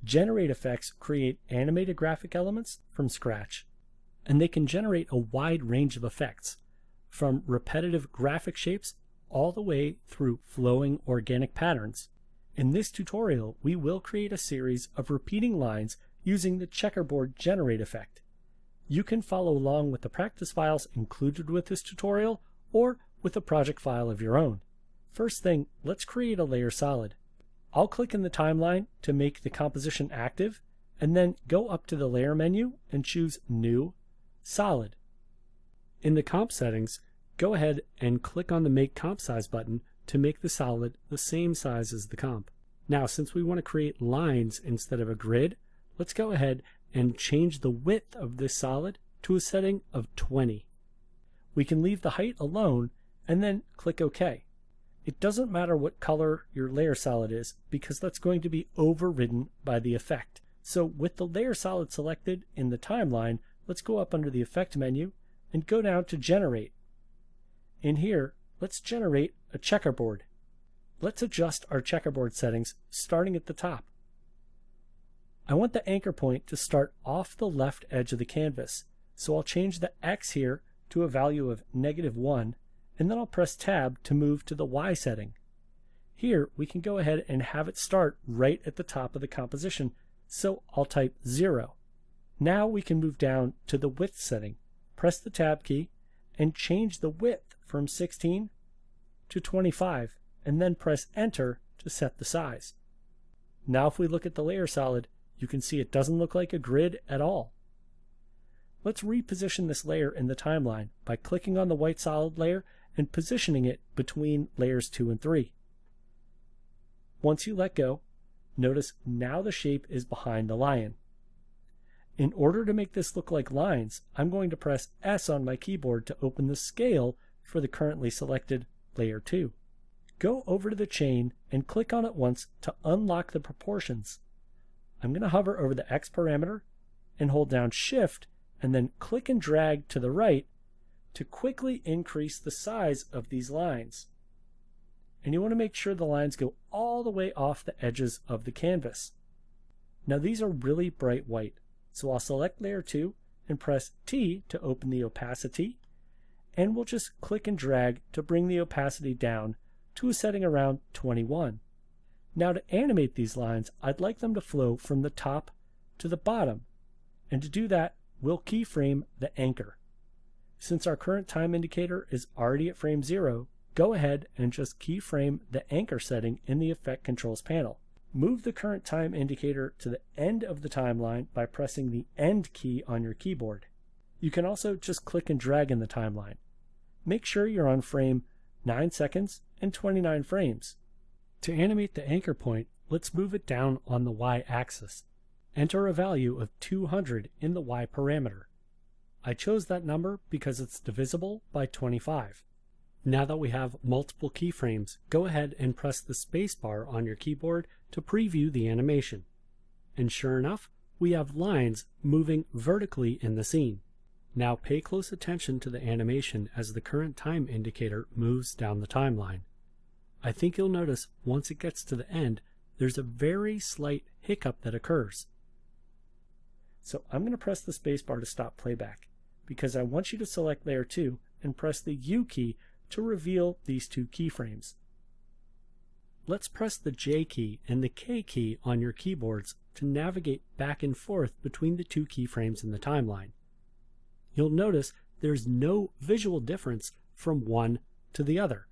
Generate effects create animated graphic elements from scratch, and they can generate a wide range of effects, from repetitive graphic shapes all the way through flowing organic patterns. In this tutorial, we will create a series of repeating lines using the checkerboard generate effect. You can follow along with the practice files included with this tutorial or with a project file of your own. First thing, let's create a layer solid. I'll click in the timeline to make the composition active, and then go up to the layer menu and choose New, Solid. In the comp settings, go ahead and click on the Make Comp Size button to make the solid the same size as the comp. Now, since we want to create lines instead of a grid, let's go ahead and change the width of this solid to a setting of 20. We can leave the height alone and then click OK. It doesn't matter what color your layer solid is because that's going to be overridden by the effect. So with the layer solid selected in the timeline, let's go up under the Effect menu and go down to Generate. In here, let's generate a checkerboard. Let's adjust our checkerboard settings starting at the top. I want the anchor point to start off the left edge of the canvas, so I'll change the X here to a value of -1, and then I'll press Tab to move to the Y setting. Here we can go ahead and have it start right at the top of the composition, so I'll type 0. Now we can move down to the width setting, press the Tab key, and change the width from 16 to 25, and then press Enter to set the size. Now if we look at the layer solid, you can see it doesn't look like a grid at all. Let's reposition this layer in the timeline by clicking on the white solid layer and positioning it between layers 2 and 3. Once you let go, notice now the shape is behind the lion. In order to make this look like lines, I'm going to press S on my keyboard to open the scale for the currently selected layer 2. Go over to the chain and click on it once to unlock the proportions. I'm going to hover over the X parameter and hold down Shift and then click and drag to the right to quickly increase the size of these lines. And you want to make sure the lines go all the way off the edges of the canvas. Now these are really bright white, so I'll select layer 2 and press T to open the opacity, and we'll just click and drag to bring the opacity down to a setting around 21. Now to animate these lines, I'd like them to flow from the top to the bottom, and to do that, we'll keyframe the anchor. Since our current time indicator is already at frame 0, go ahead and just keyframe the anchor setting in the Effect Controls panel. Move the current time indicator to the end of the timeline by pressing the End key on your keyboard. You can also just click and drag in the timeline. Make sure you're on frame 9 seconds and 29 frames. To animate the anchor point, let's move it down on the Y-axis. Enter a value of 200 in the Y parameter. I chose that number because it's divisible by 25. Now that we have multiple keyframes, go ahead and press the spacebar on your keyboard to preview the animation. And sure enough, we have lines moving vertically in the scene. Now pay close attention to the animation as the current time indicator moves down the timeline. I think you'll notice once it gets to the end, there's a very slight hiccup that occurs. So I'm going to press the spacebar to stop playback, because I want you to select layer 2 and press the U key to reveal these two keyframes. Let's press the J key and the K key on your keyboards to navigate back and forth between the two keyframes in the timeline. You'll notice there's no visual difference from one to the other.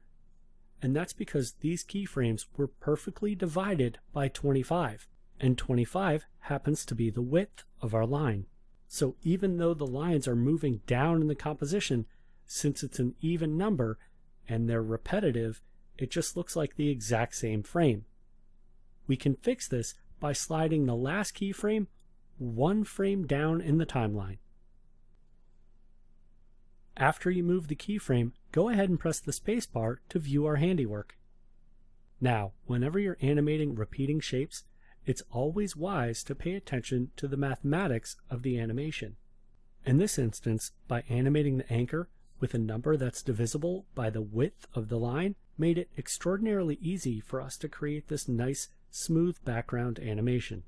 And that's because these keyframes were perfectly divided by 25, and 25 happens to be the width of our line. So even though the lines are moving down in the composition, since it's an even number and they're repetitive, it just looks like the exact same frame. We can fix this by sliding the last keyframe one frame down in the timeline. After you move the keyframe, go ahead and press the spacebar to view our handiwork. Now, whenever you're animating repeating shapes, it's always wise to pay attention to the mathematics of the animation. In this instance, by animating the anchor with a number that's divisible by the width of the line, made it extraordinarily easy for us to create this nice, smooth background animation.